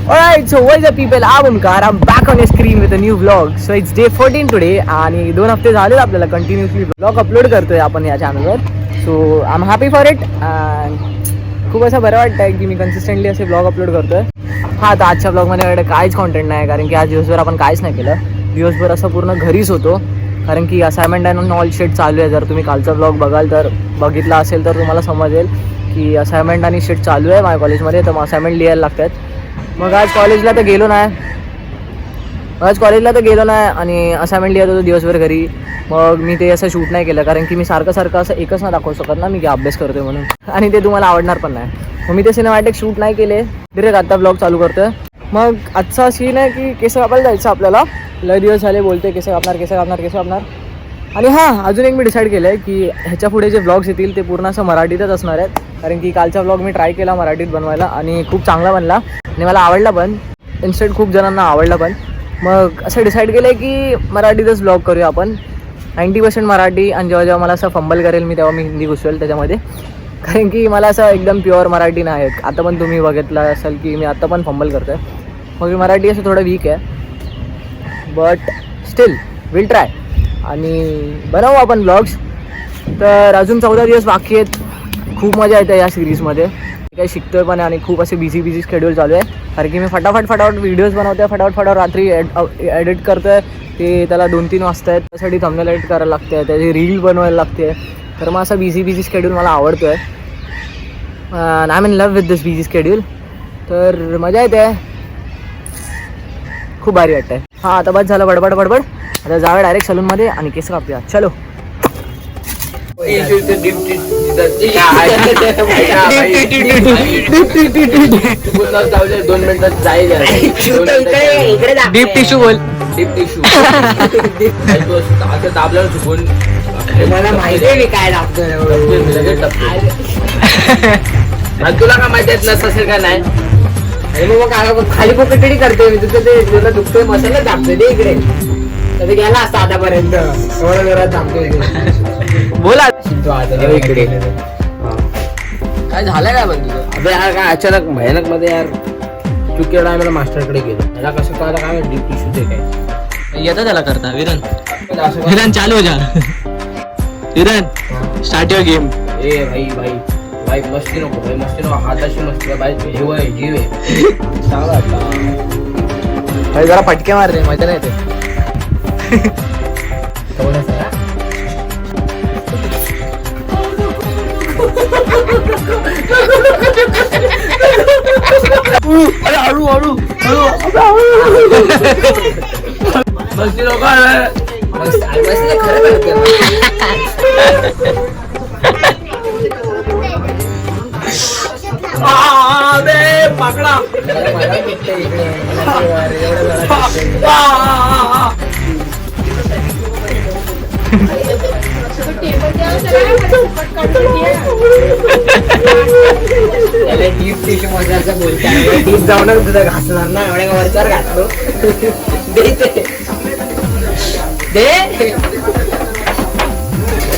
Alright, so what is up people? I'm Omkar. I'm back on your screen with a new vlog. So it's day 14 today आणि 2 हफ्ते झाले आपल्याला continuously vlog upload करतोय आपण या चॅनलवर. So I am happy for it and खूप असं बरं वाटतं आहे की मी कन्सिस्टंटली असे व्लॉग अपलोड करतोय. हां, तर आजच्या व्लॉगमध्ये काहीच कॉन्टेंट नाही कारण की आज दिवसभर आपण काहीच नाही केलं. दिवसभर असं पूर्ण घरीच होतो कारण की असाइनमेंट अँड ऑल शिट चालू आहे. जर तुम्ही कालचा व्लॉग बघितला असेल तर तुम्हाला समजेल की असाइनमेंट आणि शिट चालू आहे माझ्या कॉलेजमध्ये. तर मग असाइनमेंट लिहायला लागतात. मग आज कॉलेजला तर गेलो नाही आणि असाइनमेंट लिहित होतो दिवसभर घरी. मग मी ते असं शूट नाही केलं कारण की मी सारखं असं एकच नाही दाखवू शकत ना मी की अभ्यास करतोय म्हणून, आणि ते तुम्हाला आवडणार पण नाही. मग मी ते सिनेमॅटिक शूट नाही केले, डिरेक्ट आता ब्लॉग चालू करतोय. मग आजचा सीन आहे की केस कापायला जायचं आपल्याला. लय दिवस झाले बोलते केस कापणार. आणि हां, अजून एक मी डिसाईड केलं आहे की ह्याच्या पुढे जे ब्लॉग्स येतील ते पूर्ण असं मराठीतच असणार आहेत. कारण की कालचा ब्लॉग मी ट्राय केला मराठीत बनवायला आणि खूप चांगला बनला आणि मला आवडला पण. इन्स्टेंट खूप जणांना आवडला पण. मग असं डिसाईड केलं आहे की मराठीतच ब्लॉग करूया आपण. 90% मराठी, आणि जेव्हा मला असं फंबल करेल मी तेव्हा मी हिंदी घुसवेल त्याच्यामध्ये. कारण की मला असं एकदम प्युअर मराठी नाही आहे. आता पण तुम्ही बघितलं असेल की मी आता पण फंबल करतो आहे. मग मराठी असं थोडं वीक आहे, बट स्टील विल ट्राय आणि बनवू आपण ब्लॉग्स. तर अजून 14 दिवस बाकी आहेत. खूप मजा येते या सिरीजमध्ये. काही शिकतोय पण आणि खूप असे बिझी शेड्यूल चालू आहे. कारण की मी फटाफट व्हिडिओज बनवतोय, फटाफट रात्री एडिट करतोय. ते त्याला 2-3 वाजता आहेत. त्यासाठी थंबनेल एडिट करायला लागते, त्याची रील बनवायला लागते. तर मग असा बिझी शेड्यूल मला आवडतो आहे. I am in love with this busy schedule. तर मजा येते, खूप भारी वाटतं आहे. हां, आता बस झालं बडबड. आता जाऊया डायरेक्ट सलूनमध्ये आणि केस कापूया. चलो. दोन मिनिटात जाईल. डीप टिश्यू बोल. डीप टिश्यू असं दाबल्यावर चुकून मला माहिती आहे काय लागतं. तुला काय माहिती आहे नस असेल का नाही? अरे मग खाली पकडी करते मी. तुझं ते तुला दुखतोय मसाला दाबतोय ते इकडे. तर गेला असता आतापर्यंत. एवढं जरा दाबतोय बोला इकडे. काय झालं काय पण तुझं? अबे यार काय अचानक भयानक मध्ये यार चुकीच्या टायमाला मास्टरकडे गेलो. त्याला कसं कळलं काय डीप टिश्यू ते काय येतं त्याला करता. विरन चालू हो जा. विरन स्टार्ट युअर गेम. ए भाई मस्ती नको हाताशी मस्ती भाई. जीव आहे सांगा भाई जरा पटके मार रे, मजा नाही येते. हळू मस्ती नको पाकडा. डीप टिश्यू मजाचं बोलतो. डीप जाऊनच तुझं घासणार ना. एवढ्या वरच्यावर घासलो दे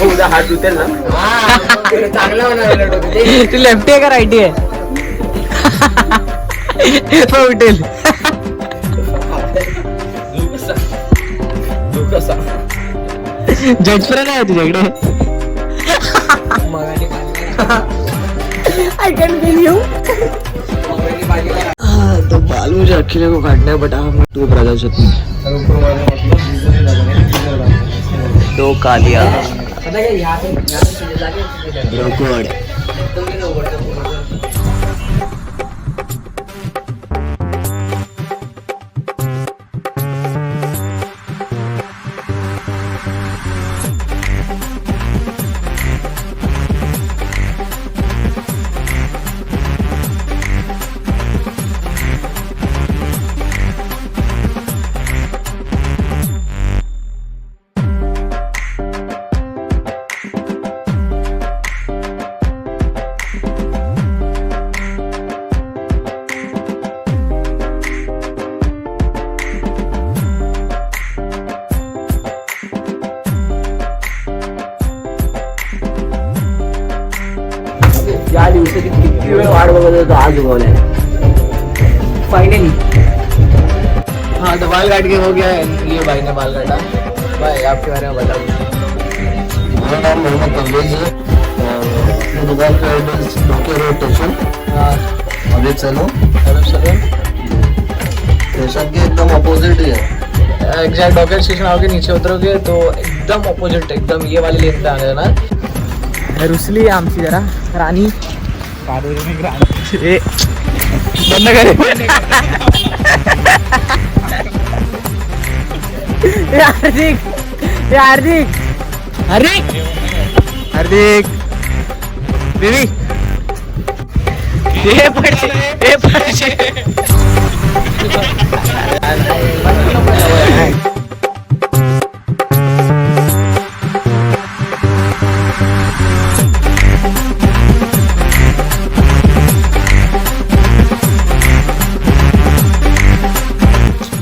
उद्या हात धुतेल ना. चांगला होणार. तू लेफ्टी आहे का राईटी आहे? उठेल कसा जजफ्रेंड आहे तुझ्याकडे. I can feel you. तो बाल मुझे अकेले को काटना है, बट आप तू प्रजापति दो कालिया या दिवसाची किती वेळ वाट बघत होतो आज उगवलाय. फाइनली हाँ तो बाल काट के हो गया है, ये भाई ने बाल काटा। भाई आपके बारे में बताओ। मेरा नाम मोहम्मद परवेज है और अपनी दुकान का एड्रेस डॉक्टर रोड स्टेशन। हाँ अभी चलो चलो स्टेशन के एकदम अपोजिट ही है। एग्जैक्ट डॉक्टर स्टेशन आओगे, नीचे उतरोगे तो एकदम ऑपोजिट, एकदम ये वाली लेन पे आने देना। रुसली आहे आमची जरा राणी। ए, बंद करे ए, हार्दिक ए, हार्दिक हार्दिक हार्दिक बेबी ए पडशे ए पडशे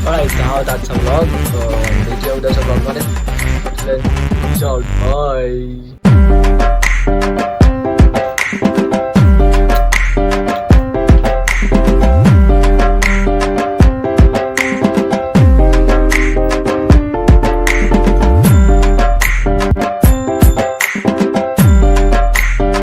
Alright, now that's a vlog. भेटूया उद्याच्या vlog मध्ये. Peace out. Bye.